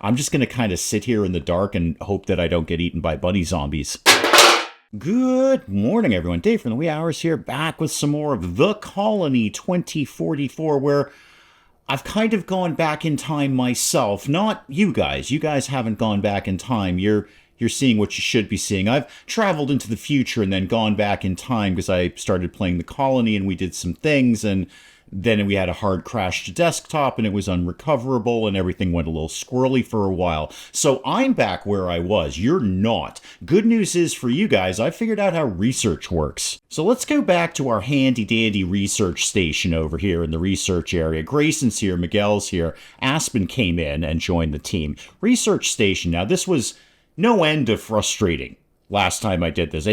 I'm just going to kind of sit here in the dark and hope that I don't get eaten by bunny zombies. Good morning, everyone. Dave from the Wee Hours here, back with some more of The Colony 2044, where I've kind of gone back in time myself. Not you guys. You guys haven't gone back in time. You're seeing what you should be seeing. I've traveled into the future and then gone back in time because I started playing The Colony and we did some things, and then we had a hard crash to desktop and it was unrecoverable and everything went a little squirrely for a while. So I'm back where I was. You're not. Good news is for you guys, I figured out how research works. So let's go back to our handy dandy research station over here in the research area. Grayson's here, Miguel's here, Aspen came in and joined the team. Research station. Now this was no end of frustrating last time I did this.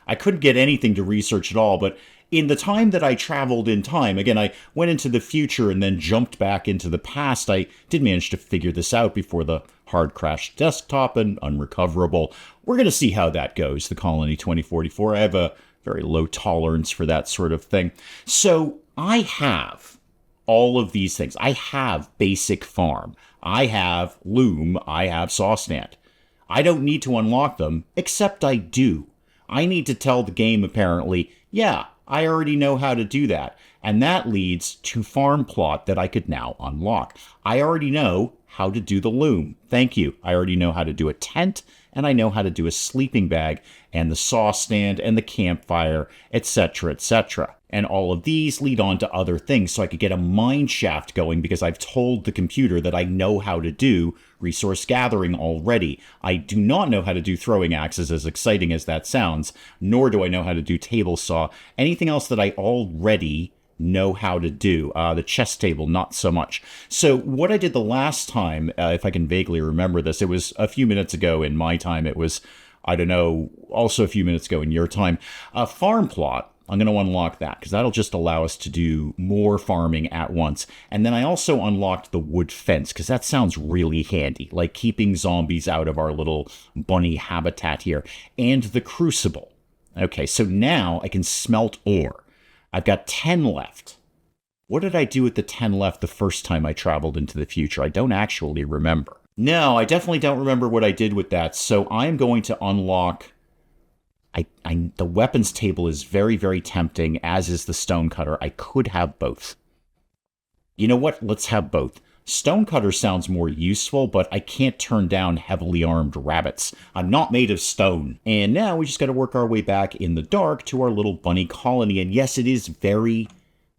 I couldn't get anything to research at all, but in the time that I traveled in time, again, I went into the future and then jumped back into the past. I did manage to figure this out before the hard crash desktop and unrecoverable. We're going to see how that goes, the Colony 2044. I have a very low tolerance for that sort of thing. So I have all of these things. I have basic farm. I have loom. I have saw stand. I don't need to unlock them, except I do. I need to tell the game, apparently, yeah, I already know how to do that. And that leads to farm plot that I could now unlock. I already know how to do the loom. Thank you. I already know how to do a tent, and I know how to do a sleeping bag, and the saw stand, and the campfire, etc., etc. And all of these lead on to other things, so I could get a mine shaft going because I've told the computer that I know how to do resource gathering already. I do not know how to do throwing axes, as exciting as that sounds, nor do I know how to do table saw. Anything else that I already know how to do. The chess table, not so much. So what I did the last time, if I can vaguely remember this, it was a few minutes ago in my time. It was, I don't know, also a few minutes ago in your time. Farm plot. I'm going to unlock that because that'll just allow us to do more farming at once. And then I also unlocked the wood fence because that sounds really handy, like keeping zombies out of our little bunny habitat here. And the crucible. Okay, so now I can smelt ore. I've got 10 left. What did I do with the 10 left the first time I traveled into the future? I don't actually remember. No, I definitely don't remember what I did with that. So I'm going to unlock... the weapons table is very, very tempting, as is the stonecutter. I could have both. You know what? Let's have both. Stonecutter sounds more useful, but I can't turn down heavily armed rabbits. I'm not made of stone. And now we just got to work our way back in the dark to our little bunny colony. And yes, it is very,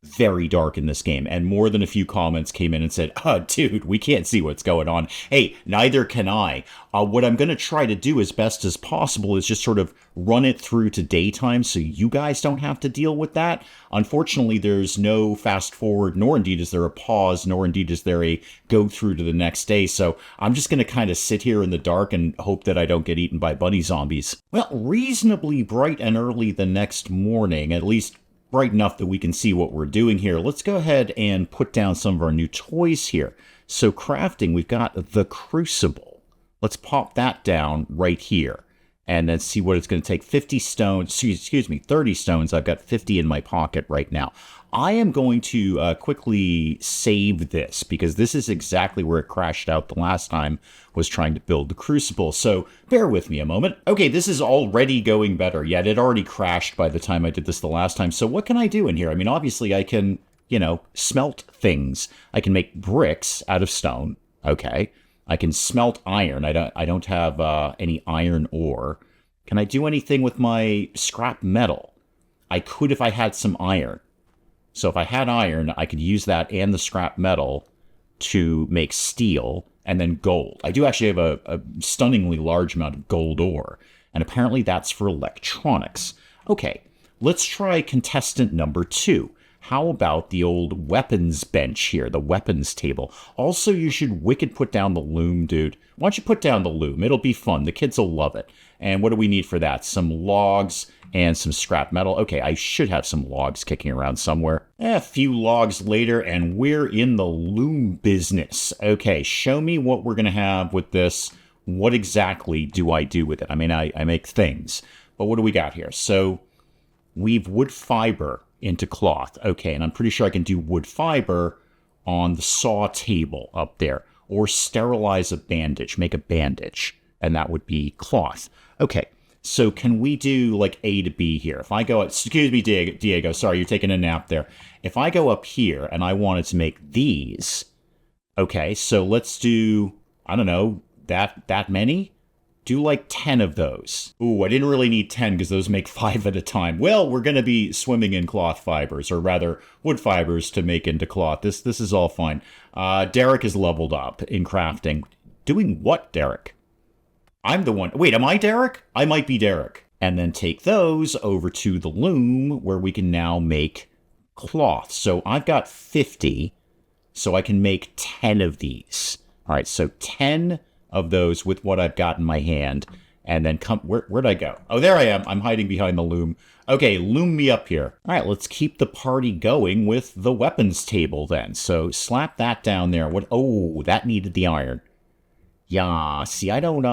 very dark in this game. And more than a few comments came in and said, oh, dude, we can't see what's going on. Hey, neither can I. What I'm going to try to do as best as possible is just sort of run it through to daytime so you guys don't have to deal with that. Unfortunately, there's no fast forward, nor indeed is there a pause, nor indeed is there a go through to the next day. So I'm just going to kind of sit here in the dark and hope that I don't get eaten by bunny zombies. Well, reasonably bright and early the next morning, at least bright enough that we can see what we're doing here. Let's go ahead and put down some of our new toys here. So crafting, we've got the crucible. Let's pop that down right here and then see what it's going to take. 50 stones, 30 stones. I've got 50 in my pocket right now. I am going to quickly save this because this is exactly where it crashed out the last time was trying to build the crucible. So bear with me a moment. Okay, this is already going better. Yet it already crashed by the time I did this the last time. So what can I do in here? I mean, obviously I can, smelt things. I can make bricks out of stone. Okay. I can smelt iron. I don't have any iron ore. Can I do anything with my scrap metal? I could if I had some iron. So if I had iron, I could use that and the scrap metal to make steel and then gold. I do actually have a stunningly large amount of gold ore, and apparently that's for electronics. Okay, let's try contestant number 2. How about the old weapons bench here, the weapons table? Also, you should wicked put down the loom, dude. Why don't you put down the loom? It'll be fun. The kids will love it. And what do we need for that? Some logs and some scrap metal. Okay, I should have some logs kicking around somewhere. A few logs later, and we're in the loom business. Okay, show me what we're going to have with this. What exactly do I do with it? I mean, I make things. But what do we got here? So, weave wood fiber into cloth. Okay, and I'm pretty sure I can do wood fiber on the saw table up there. or sterilize a bandage, make a bandage, and that would be cloth. Okay, so can we do like A to B here? If I go, excuse me, Diego, sorry, you're taking a nap there. If I go up here and I wanted to make these, okay, so let's do, I don't know, that many? Do like 10 of those. Ooh, I didn't really need 10 because those make 5 at a time. Well, we're going to be swimming in cloth fibers, or rather wood fibers to make into cloth. This is all fine. Derek is leveled up in crafting. Doing what, Derek? I'm the one. Wait, am I Derek? I might be Derek. And then take those over to the loom where we can now make cloth. So I've got 50, so I can make 10 of these. All right, so 10 of those with what I've got in my hand. And then where'd I go? Oh, there I am. I'm hiding behind the loom. Okay, loom me up here. All right, let's keep the party going with the weapons table then. So slap that down there. Oh, that needed the iron. Yeah, see, I don't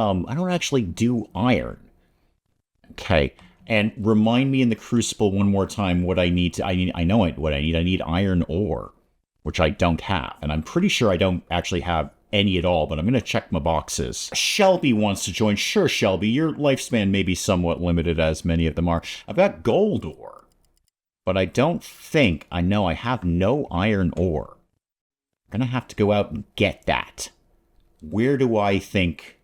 actually do iron. Okay, and remind me in the crucible one more time what I need to, I know what I need. I need iron ore, which I don't have. And I'm pretty sure I don't actually have any at all, but I'm going to check my boxes. Shelby wants to join. Sure, Shelby, your lifespan may be somewhat limited, as many of them are. I've got gold ore, but I don't think, I have no iron ore. I'm going to have to go out and get that. Where do I think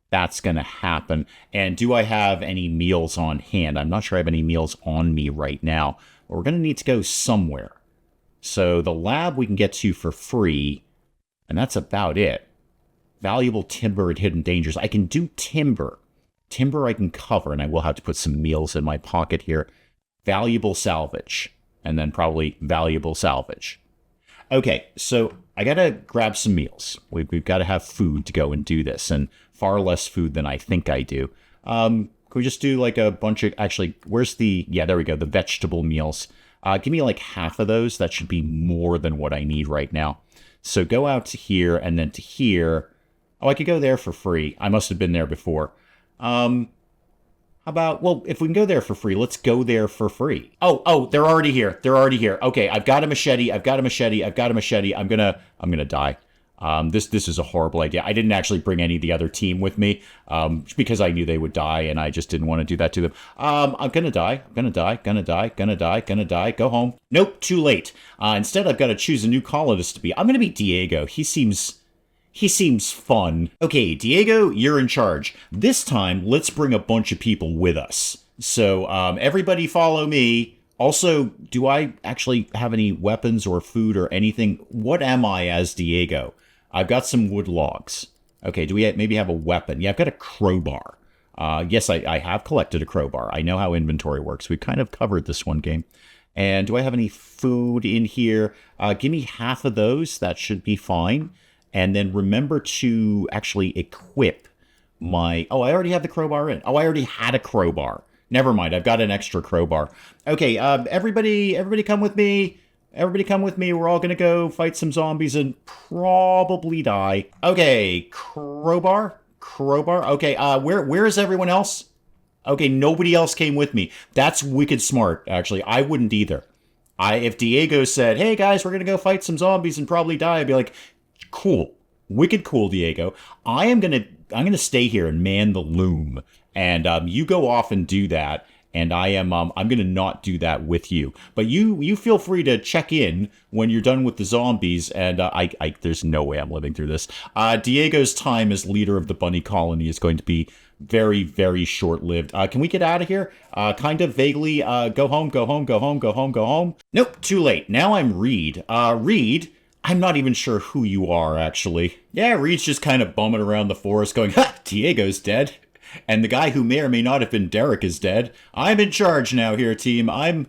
that's going to happen? And do I have any meals on hand? I'm not sure I have any meals on me right now, but we're going to need to go somewhere. So the lab we can get to for free, and that's about it. Valuable timber and hidden dangers. I can do timber. Timber I can cover, and I will have to put some meals in my pocket here. Valuable salvage. And then probably valuable salvage. Okay, so I gotta grab some meals. We've got to have food to go and do this, and far less food than I think I do. Can we just do like a bunch of... Actually, where's the... Yeah, there we go, the vegetable meals. Give me like half of those. That should be more than what I need right now. So go out to here and then to here. Oh, I could go there for free. I must have been there before. How about, well, if we can go there for free, let's go there for free. Oh, they're already here. They're already here. Okay, I've got a machete. I'm gonna die. This is a horrible idea. I didn't actually bring any of the other team with me, because I knew they would die and I just didn't want to do that to them. I'm gonna die. Go home. Nope, too late. Instead, I've got to choose a new colonist to be. I'm gonna be Diego. He seems fun. Okay, Diego, you're in charge. This time, let's bring a bunch of people with us. So, everybody follow me. Also, do I actually have any weapons or food or anything? What am I as Diego? I've got some wood logs. Okay, do we maybe have a weapon? Yeah, I've got a crowbar. Yes, I have collected a crowbar. I know how inventory works. We've kind of covered this one game. And do I have any food in here? Give me half of those. That should be fine. And then remember to actually equip my... Oh, I already have the crowbar in. Oh, I already had a crowbar. Never mind, I've got an extra crowbar. Okay, everybody come with me. Everybody come with me. We're all gonna go fight some zombies and probably die. Okay, crowbar. Okay, where is everyone else? Okay, nobody else came with me. That's wicked smart, actually. I wouldn't either. If Diego said, hey guys, we're gonna go fight some zombies and probably die, I'd be like, cool. Wicked cool, Diego. I'm gonna stay here and man the loom. And you go off and do that, and I'm gonna not do that with you. But you feel free to check in when you're done with the zombies. And there's no way I'm living through this. Diego's time as leader of the bunny colony is going to be very, very short-lived. Can we get out of here? Kind of vaguely. Go home. Nope, too late. Now I'm Reed. Reed. I'm not even sure who you are, actually. Yeah, Reed's just kind of bumming around the forest going, ha! Diego's dead. And the guy who may or may not have been Derek is dead. I'm in charge now here, team. I'm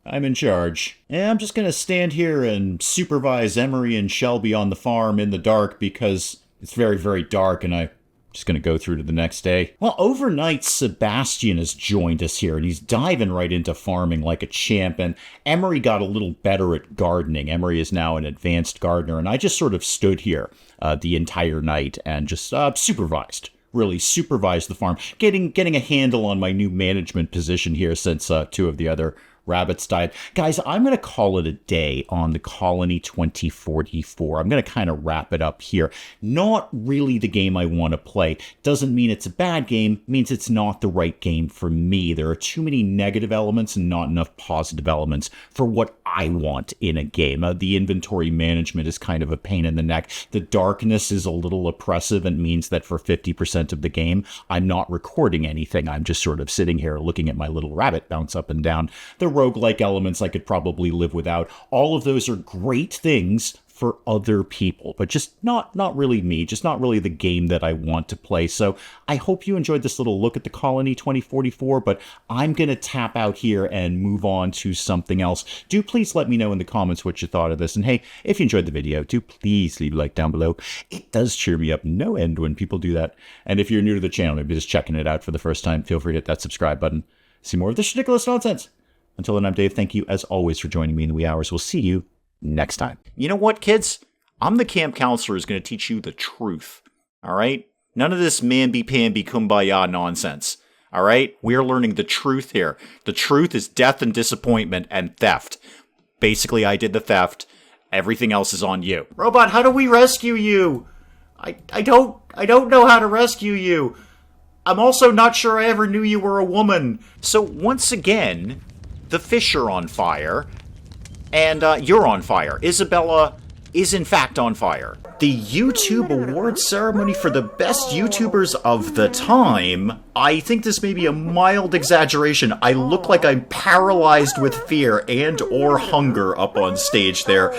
in charge. Yeah, I'm just gonna stand here and supervise Emery and Shelby on the farm in the dark because it's very, very dark and I'm just gonna go through to the next day. Well, overnight, Sebastian has joined us here and he's diving right into farming like a champ. And Emery got a little better at gardening. Emery is now an advanced gardener and I just sort of stood here the entire night and just supervised. Really supervise the farm, getting a handle on my new management position here since two of the other rabbits died. Guys, I'm going to call it a day on the Colony 2044. I'm going to kind of wrap it up here. Not really the game I want to play. Doesn't mean it's a bad game, means it's not the right game for me. There are too many negative elements and not enough positive elements for what I want in a game. The inventory management is kind of a pain in the neck. The darkness is a little oppressive and means that for 50% of the game, I'm not recording anything. I'm just sort of sitting here looking at my little rabbit bounce up and down. The roguelike elements I could probably live without. All of those are great things for other people, but just not really me, just not really the game that I want to play. So I hope you enjoyed this little look at the Colony 2044, but I'm going to tap out here and move on to something else. Do please let me know in the comments what you thought of this. And hey, if you enjoyed the video, do please leave a like down below. It does cheer me up no end when people do that. And if you're new to the channel, maybe just checking it out for the first time, feel free to hit that subscribe button. See more of this ridiculous nonsense. Until then, I'm Dave. Thank you, as always, for joining me in the wee hours. We'll see you next time. You know what, kids? I'm the camp counselor who's going to teach you the truth. All right? None of this mamby-pamby kumbaya nonsense. All right? We're learning the truth here. The truth is death and disappointment and theft. Basically, I did the theft. Everything else is on you. Robot, how do we rescue you? I don't know how to rescue you. I'm also not sure I ever knew you were a woman. So once again, the fish are on fire. And you're on fire. Isabella is in fact on fire. The YouTube Awards ceremony for the best YouTubers of the time. I think this may be a mild exaggeration. I look like I'm paralyzed with fear and or hunger up on stage there.